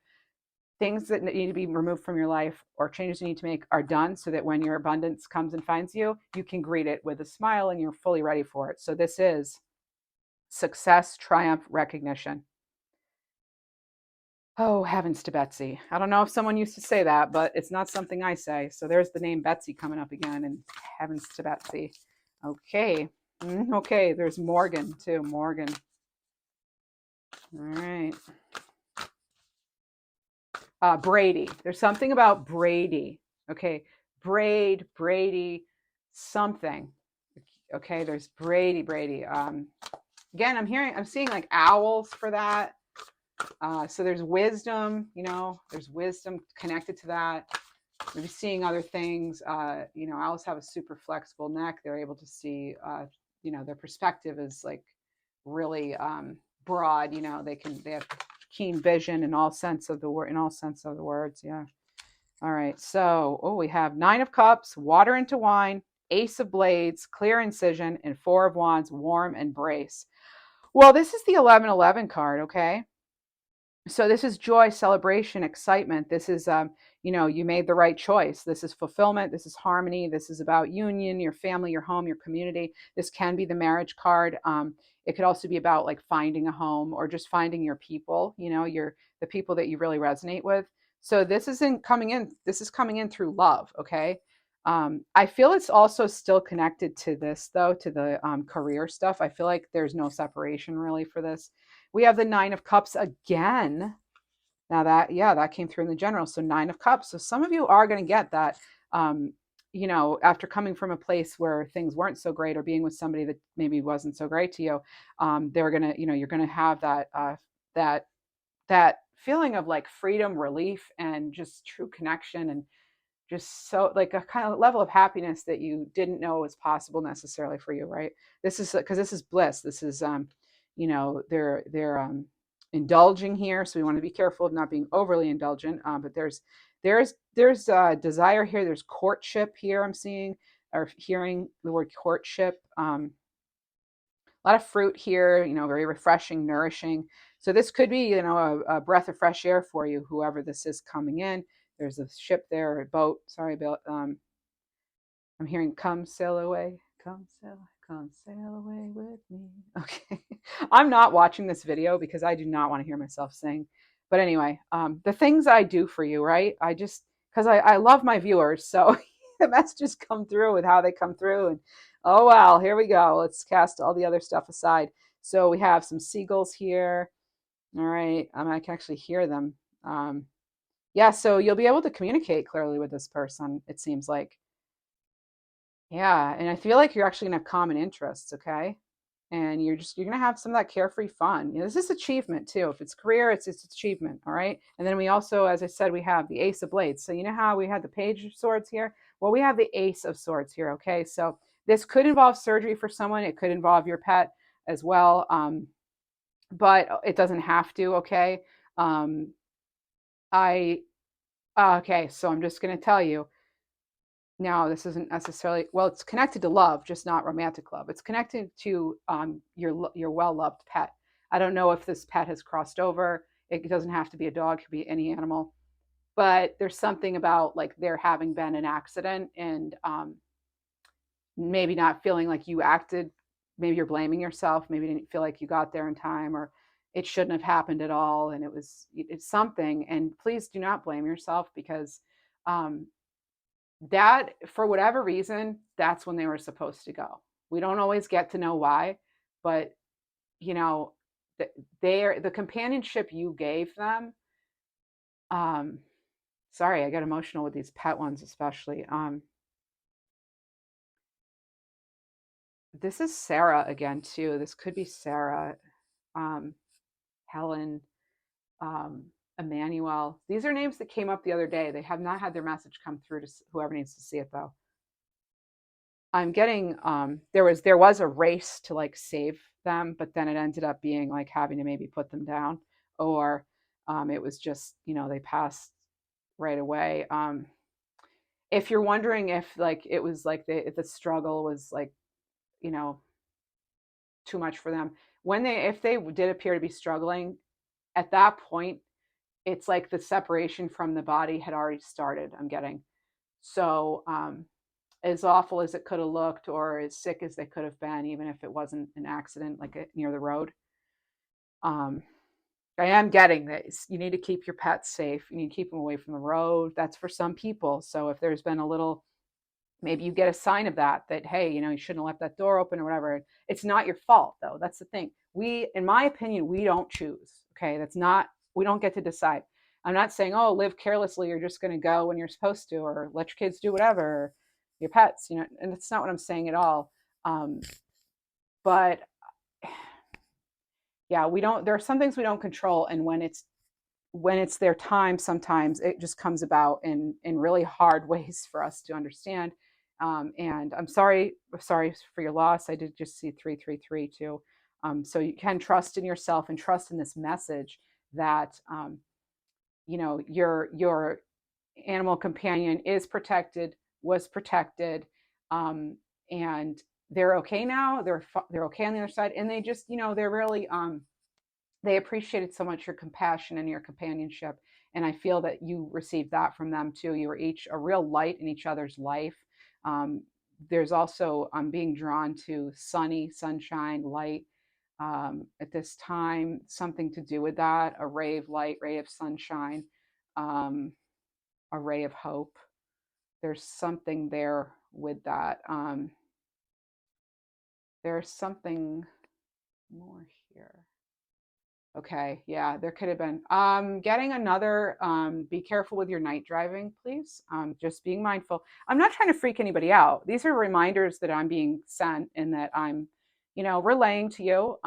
Things that need to be removed from your life or changes you need to make are done so that when your abundance comes and finds you, you can greet it with a smile and you're fully ready for it. So this is success, triumph, recognition. Oh, heavens to Betsy. I don't know if someone used to say that, but it's not something I say. So there's the name Betsy coming up again, and heavens to Betsy. Okay. Okay, there's Morgan too. Morgan. All right. Brady. There's something about Brady. Okay. Brady, something. Okay, there's Brady. Again, I'm seeing like owls for that. So there's wisdom, there's wisdom connected to that. Maybe seeing other things. Owls have a super flexible neck. They're able to see, their perspective is like really broad. They have keen vision in all sense of the word, in all sense of the words. Yeah. All right. So, we have 9 of Cups, water into wine, Ace of Blades, clear incision, and 4 of Wands, warm embrace. Well, this is the 1111 card. Okay. So this is joy, celebration, excitement. This is, you made the right choice. This is fulfillment. This is harmony. This is about union, your family, your home, your community. This can be the marriage card. It could also be about like finding a home or just finding your people, the people that you really resonate with. So this isn't coming in. This is coming in through love. Okay. I feel it's also still connected to this though, to the career stuff. I feel like there's no separation really for this. We have the 9 of Cups again. Now that came through in the general. So 9 of Cups. So some of you are going to get that, you know, after coming from a place where things weren't so great or being with somebody that maybe wasn't so great to you, they're gonna, you know, you're gonna have that that that feeling of like freedom, relief, and just true connection, and just so like a kind of level of happiness that you didn't know was possible necessarily for you, right? This is because this is bliss. This is you know, they're indulging here, so we want to be careful of not being overly indulgent. But there's desire here. There's courtship here. I'm seeing or hearing the word courtship. A lot of fruit here, you know, very refreshing, nourishing. So this could be, you know, a breath of fresh air for you, whoever this is coming in. There's a ship there, a boat. Sorry about. I'm hearing "Come sail away, come sail away with me." Okay, I'm not watching this video because I do not want to hear myself sing. But anyway, the things I do for you, right? I just because I love my viewers, so the messages come through with how they come through, and oh well, here we go. Let's cast all the other stuff aside. So we have some seagulls here. All right, I can actually hear them. Yeah, so you'll be able to communicate clearly with this person. It seems like. Yeah, and I feel like you're actually gonna have common interests, okay? And you're gonna have some of that carefree fun. You know, this is achievement too. If it's career, it's achievement, all right? And then we also, as I said, we have the Ace of Blades. So you know how we had the Page of Swords here? Well, we have the Ace of Swords here, okay? So this could involve surgery for someone. It could involve your pet as well, but it doesn't have to, okay? Um, I okay, so I'm just gonna tell you now, this isn't necessarily well. It's connected to love, just not romantic love. It's connected to your well loved pet. I don't know if this pet has crossed over. It doesn't have to be a dog; it could be any animal. But there's something about like there having been an accident and maybe not feeling like you acted. Maybe you're blaming yourself. Maybe you didn't feel like you got there in time, or it shouldn't have happened at all. And it's something. And please do not blame yourself because um, that for whatever reason, that's when they were supposed to go. We don't always get to know why, but you know, they're the companionship you gave them. Um, sorry, I get emotional with these pet ones, especially. This is Sarah again too. This could be Sarah, um, Helen, um, Emmanuel. These are names that came up the other day. They have not had their message come through to whoever needs to see it though. I'm getting there was a race to like save them, but then it ended up being like having to maybe put them down, or it was just, you know, they passed right away. If you're wondering if like it was like the struggle was like, you know, too much for them, when they if they did appear to be struggling at that point, it's like the separation from the body had already started. I'm getting so as awful as it could have looked or as sick as they could have been, even if it wasn't an accident like near the road. Um, I am getting this. You need to keep your pets safe. You need to keep them away from the road. That's for some people. So if there's been a little, maybe you get a sign of that, that, hey, you know, you shouldn't have left that door open or whatever. It's not your fault, though. That's the thing. In my opinion, we don't choose. Okay. That's not, we don't get to decide. I'm not saying, oh, live carelessly. You're just going to go when you're supposed to, or let your kids do whatever, or your pets, you know, and that's not what I'm saying at all. Um, but yeah, we don't, there are some things we don't control. And when it's their time, sometimes it just comes about in really hard ways for us to understand. And I'm sorry for your loss. I did just see 333 too. So you can trust in yourself and trust in this message that you know your animal companion is protected, was protected, um, and they're okay now. They're okay on the other side, and they just, you know, they're really they appreciated so much your compassion and your companionship. And I feel that you received that from them too. You were each a real light in each other's life. Um, there's also being drawn to sunshine, light at this time, something to do with that, a ray of light, ray of sunshine, um, a ray of hope. There's something there with that. There's something more here. Okay, yeah, there could have been. Getting another, be careful with your night driving, please. Just being mindful. I'm not trying to freak anybody out. These are reminders that I'm being sent and that I'm, relaying to you.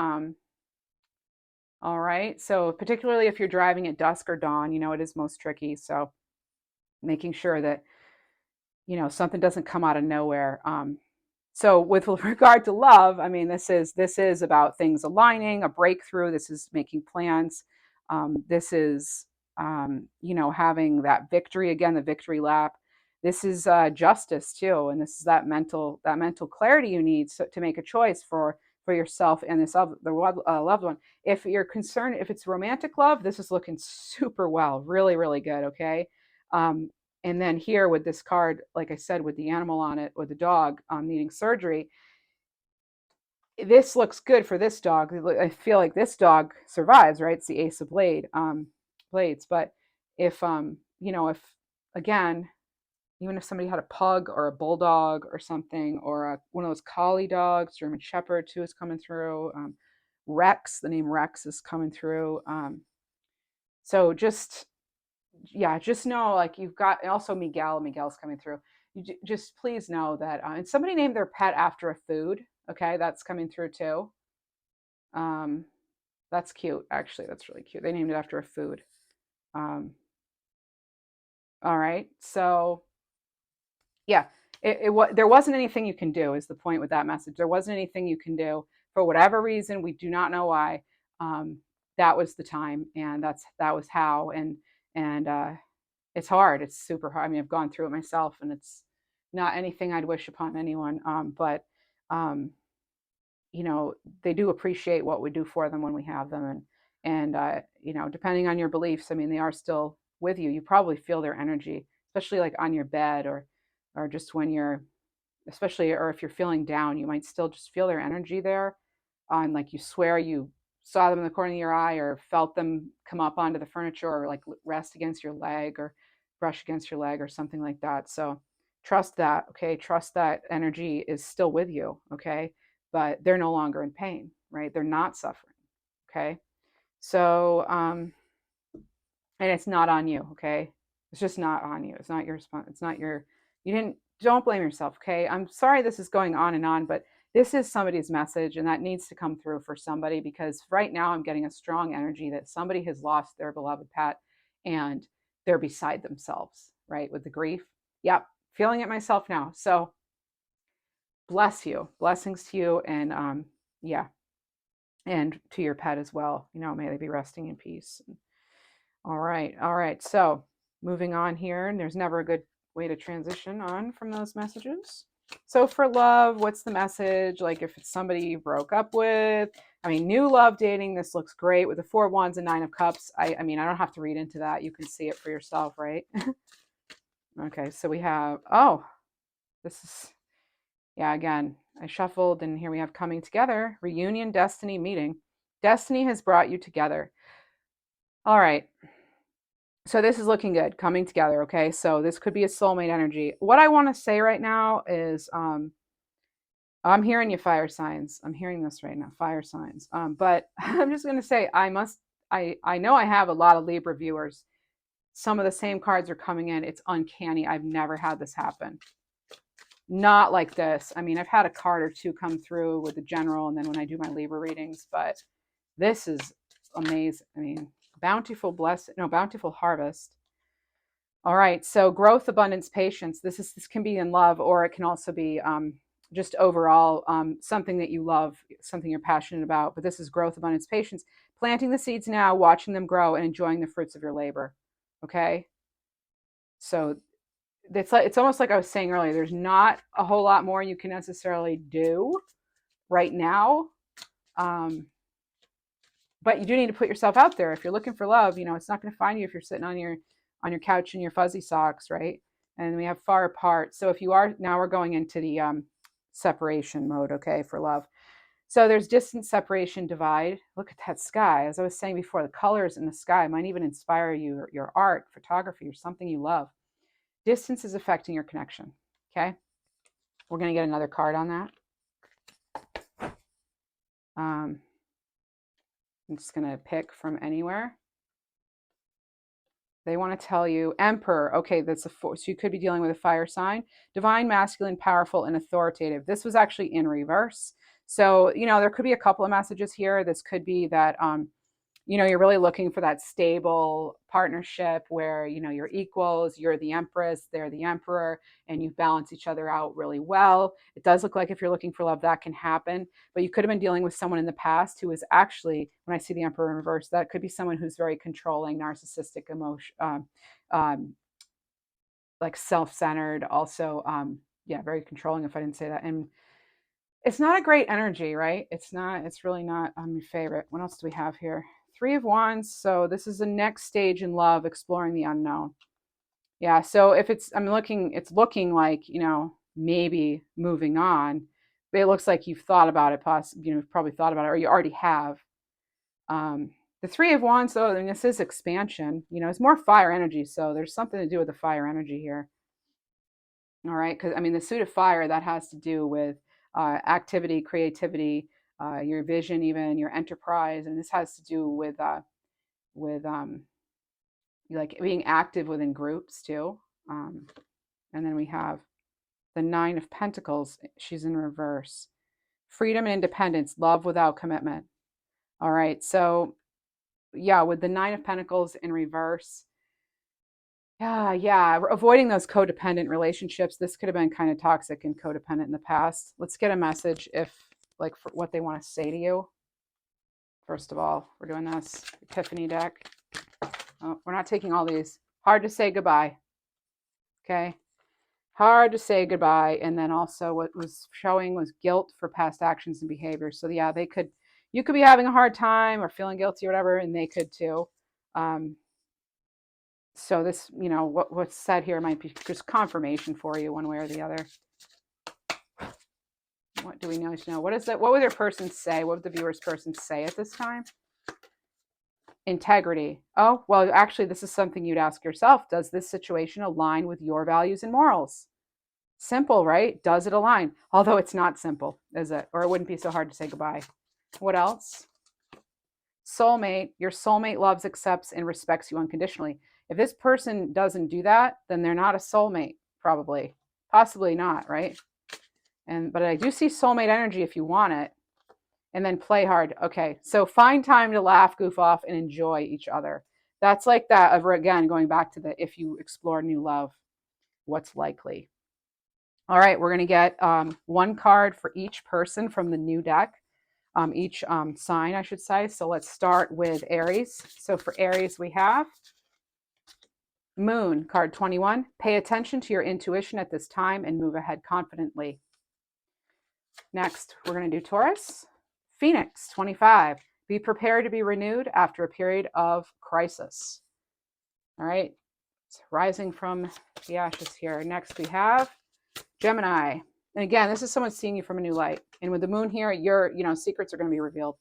All right. So particularly if you're driving at dusk or dawn, it is most tricky. So making sure that, something doesn't come out of nowhere. So with regard to love, I mean, this is about things aligning, a breakthrough. This is making plans. This is having that victory again, the victory lap. This is justice too, and this is that mental clarity you need to make a choice for yourself and the loved one. If you're concerned, if it's romantic love, this is looking super well, really, really good. Okay. Um, and then here with this card, like I said, with the animal on it, with the dog needing surgery, this looks good for this dog. I feel like this dog survives, right? It's the Ace of Blades. But if again, even if somebody had a pug or a bulldog or something, or one of those collie dogs, German Shepherd too is coming through. Rex, the name Rex is coming through. So just know, like, you've got also Miguel's coming through. Just please know that, and somebody named their pet after a food. Okay, that's coming through too. um that's cute, actually. That's really cute. They named it after a food. um all right, so yeah, there wasn't anything you can do, is the point with that message. There wasn't anything you can do for whatever reason. We do not know why. um that was the time, and that was how. And it's hard. It's super hard. I mean, I've gone through it myself, and it's not anything I'd wish upon anyone. But um, you know, they do appreciate what we do for them when we have them, and depending on your beliefs, I mean, they are still with you. You probably feel their energy, especially like on your bed, or just when you're, especially, or if you're feeling down, you might still just feel their energy there. On, like, you swear you saw them in the corner of your eye, or felt them come up onto the furniture, or like rest against your leg, or brush against your leg, or something like that. So trust that. Okay, trust that energy is still with you. Okay, but they're no longer in pain, right? They're not suffering. Okay, so and it's not on you. Okay, it's just not on you. It's not your response. It's not your, you didn't, don't blame yourself. Okay, I'm sorry this is going on and on, but this is somebody's message, and that needs to come through for somebody, because right now I'm getting a strong energy that somebody has lost their beloved pet, and they're beside themselves, right, with the grief. Yep, feeling it myself now. So bless you, blessings to you, and yeah, and to your pet as well. May they be resting in peace. All right. All right. So moving on here, and there's never a good way to transition on from those messages. So for love, what's the message? Like, if it's somebody you broke up with, I mean, new love, dating, this looks great with the Four of Wands and Nine of Cups. I mean, I don't have to read into that. You can see it for yourself, right? Okay. So we have, oh, this is, yeah, again, I shuffled, and here we have coming together, reunion, destiny, meeting. Destiny has brought you together. All right. So this is looking good, coming together. Okay, so this could be a soulmate energy. What I want to say right now is, I'm hearing you, fire signs. I'm hearing this right now, fire signs. But I'm just going to say, I know I have a lot of Libra viewers. Some of the same cards are coming in. It's uncanny. I've never had this happen. Not like this. I mean, I've had a card or two come through with the general, and then when I do my Libra readings, but this is amazing. I mean, bountiful harvest. All right. So growth, abundance, patience. This can be in love, or it can also be just overall something that you love, something you're passionate about. But this is growth, abundance, patience. Planting the seeds now, watching them grow, and enjoying the fruits of your labor. Okay. So it's almost like I was saying earlier. There's not a whole lot more you can necessarily do right now. But you do need to put yourself out there. If you're looking for love, it's not going to find you if you're sitting on your couch in your fuzzy socks, right? And we have far apart. So if you are, now we're going into the separation mode, okay, for love. So there's distance, separation, divide. Look at that sky. As I was saying before, the colors in the sky might even inspire you, your art, photography, or something you love. Distance is affecting your connection. Okay. We're going to get another card on that. I'm just going to pick from anywhere. They want to tell you Emperor. Okay, that's a four. So you could be dealing with a fire sign. Divine, masculine, powerful, and authoritative. This was actually in reverse. So, there could be a couple of messages here. This could be that you're really looking for that stable partnership where, you're equals, you're the empress, they're the emperor, and you balance each other out really well. It does look like if you're looking for love, that can happen. But you could have been dealing with someone in the past who is actually, when I see the emperor in reverse, that could be someone who's very controlling, narcissistic, emotion, like self-centered, also, yeah, very controlling, if I didn't say that. And it's not a great energy, right? It's really not my favorite. What else do we have here? Three of Wands. So this is the next stage in love, exploring the unknown. Yeah. So if it's looking like, maybe moving on, but it looks like you've thought about it, you've probably thought about it, or you already have. The Three of Wands, though, I mean, this is expansion, it's more fire energy. So there's something to do with the fire energy here. All right. Because, I mean, the suit of fire, that has to do with activity, creativity, your vision, even your enterprise. And this has to do with like being active within groups too. And then we have the Nine of Pentacles. She's in reverse. Freedom and independence, love without commitment. All right. So yeah, with the Nine of Pentacles in reverse, yeah, avoiding those codependent relationships. This could have been kind of toxic and codependent in the past. Let's get a message for what they want to say to you. First of all, we're doing this Epiphany deck. Oh, we're not taking all these. Hard to say goodbye. Okay. Hard to say goodbye. And then also what was showing was guilt for past actions and behaviors. So yeah, you could be having a hard time or feeling guilty or whatever, and they could too. So this, what's said here might be just confirmation for you one way or the other. What do we know? What is that? What would their person say? What would the viewer's person say at this time? Integrity. Oh, well, actually, this is something you'd ask yourself. Does this situation align with your values and morals? Simple, right? Does it align? Although it's not simple, is it? Or it wouldn't be so hard to say goodbye. What else? Soulmate. Your soulmate loves, accepts, and respects you unconditionally. If this person doesn't do that, then they're not a soulmate, probably. Possibly not, right? But I do see soulmate energy if you want it. And then play hard. Okay, so find time to laugh, goof off, and enjoy each other. That's like that, again, going back to if you explore new love, what's likely. All right, we're going to get one card for each person from the new deck, each sign, I should say. So let's start with Aries. So for Aries, we have Moon, card 21. Pay attention to your intuition at this time and move ahead confidently. Next, we're going to do Taurus. Phoenix, 25. Be prepared to be renewed after a period of crisis. All right, it's rising from the ashes here. Next, we have Gemini. And again, this is someone seeing you from a new light. And with the moon here, your secrets are going to be revealed.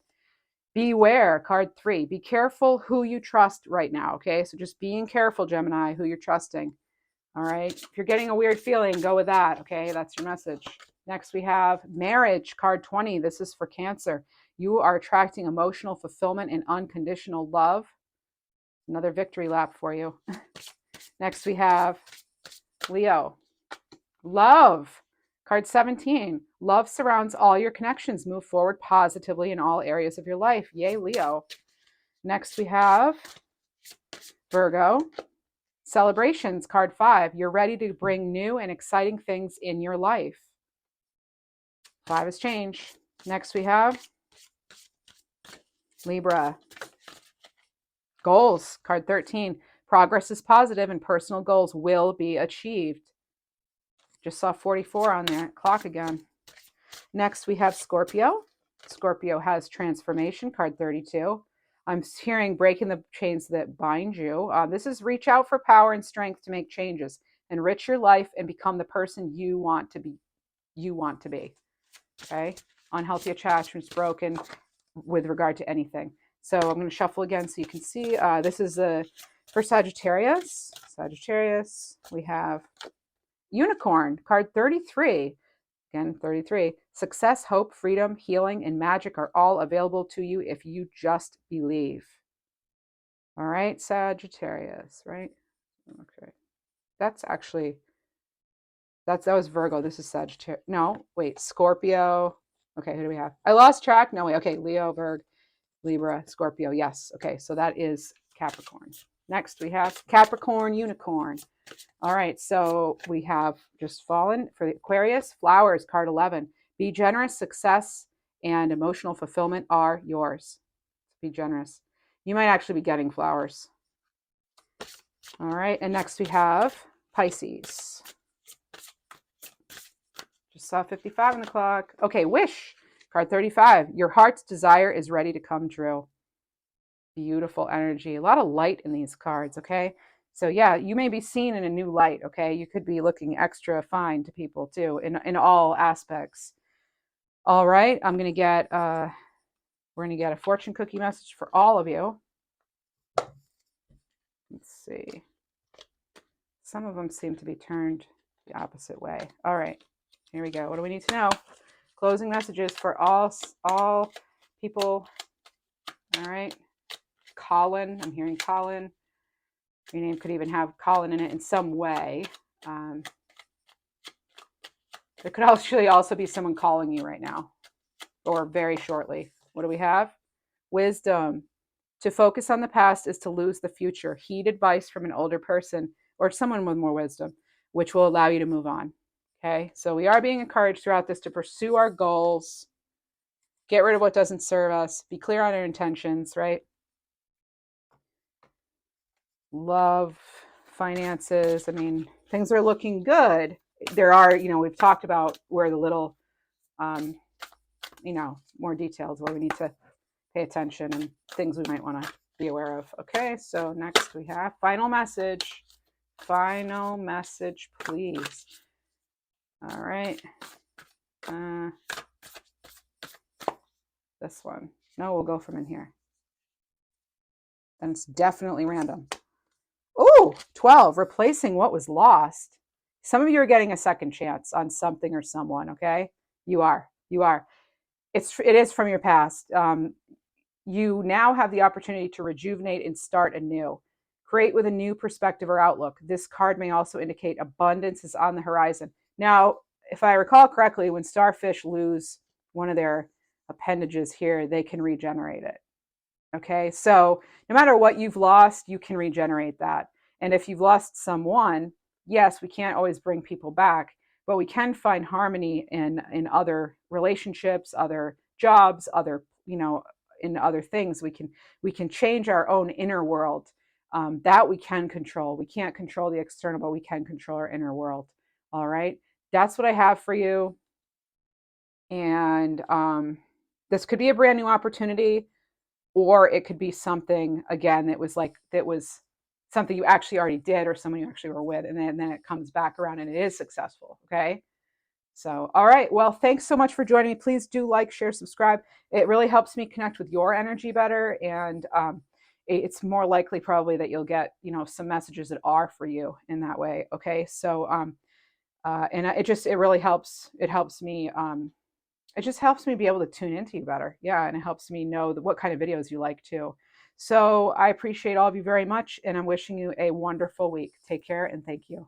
Beware, card 3. Be careful who you trust right now, okay? So just being careful, Gemini, who you're trusting. All right? If you're getting a weird feeling, go with that, okay? That's your message. Next, we have Marriage, card 20. This is for Cancer. You are attracting emotional fulfillment and unconditional love. Another victory lap for you. Next, we have Leo. Love, card 17. Love surrounds all your connections. Move forward positively in all areas of your life. Yay, Leo. Next, we have Virgo. Celebrations, card 5. You're ready to bring new and exciting things in your life. 5 is change. Next, we have Libra. Goals, card 13. Progress is positive and personal goals will be achieved. Just saw 44 on the clock again. Next, we have Scorpio. Scorpio has transformation, card 32. I'm hearing breaking the chains that bind you. This is reach out for power and strength to make changes, enrich your life, and become the person you want to be. Okay? Unhealthy attachments, broken with regard to anything. So I'm going to shuffle again so you can see. This is for Sagittarius. Sagittarius, we have Unicorn, card 33. Again, 33. Success, hope, freedom, healing, and magic are all available to you if you just believe. All right, Sagittarius, right? Okay. That's actually, that was Virgo. This is Sagittarius. No, wait, Scorpio. Okay, who do we have? I lost track. No, wait. Okay, Leo, Virgo, Libra, Scorpio. Yes. Okay, so that is Capricorn. Next, we have Capricorn, Unicorn. All right, so we have just fallen for the Aquarius. Flowers, card 11. Be generous, success, and emotional fulfillment are yours. Be generous. You might actually be getting flowers. All right, and next we have Pisces. Just saw 55 on the clock. Okay, Wish, card 35. Your heart's desire is ready to come true. Beautiful energy. A lot of light in these cards, okay? So yeah, you may be seen in a new light, okay? You could be looking extra fine to people too, in all aspects. All right, we're gonna get a fortune cookie message for all of you. Let's see. Some of them seem to be turned the opposite way. All right, here we go. What do we need to know? Closing messages for all people. All right. Colin, I'm hearing Colin. Your name could even have Colin in it in some way. There could actually also be someone calling you right now or very shortly. What do we have? Wisdom. To focus on the past is to lose the future. Heed advice from an older person or someone with more wisdom, which will allow you to move on. Okay, so we are being encouraged throughout this to pursue our goals, get rid of what doesn't serve us, be clear on our intentions, right? Love, finances. I mean, things are looking good. There are, we've talked about where the little, more details where we need to pay attention and things we might want to be aware of. Okay, so next we have final message. Final message, please. All right. This one. No, we'll go from in here. Then it's definitely random. Oh, 12, replacing what was lost. Some of you are getting a second chance on something or someone, okay? You are. It is from your past. You now have the opportunity to rejuvenate and start anew. Create with a new perspective or outlook. This card may also indicate abundance is on the horizon. Now, if I recall correctly, when starfish lose one of their appendages here, they can regenerate it. Okay, so no matter what you've lost, you can regenerate that. And if you've lost someone, yes, we can't always bring people back, but we can find harmony in other relationships, other jobs, other, in other things. We can change our own inner world. That we can control. We can't control the external, but we can control our inner world. All right, that's what I have for you. And this could be a brand new opportunity, or it could be something again that was something you actually already did or someone you actually were with, and then it comes back around and it is successful. Okay, so all right, well, thanks so much for joining me. Please do like, share, subscribe. It really helps me connect with your energy better, and it's more likely probably that you'll get some messages that are for you in that way. Okay, so and it really helps. It helps me. It just helps me be able to tune into you better. Yeah. And it helps me know what kind of videos you like too. So I appreciate all of you very much. And I'm wishing you a wonderful week. Take care and thank you.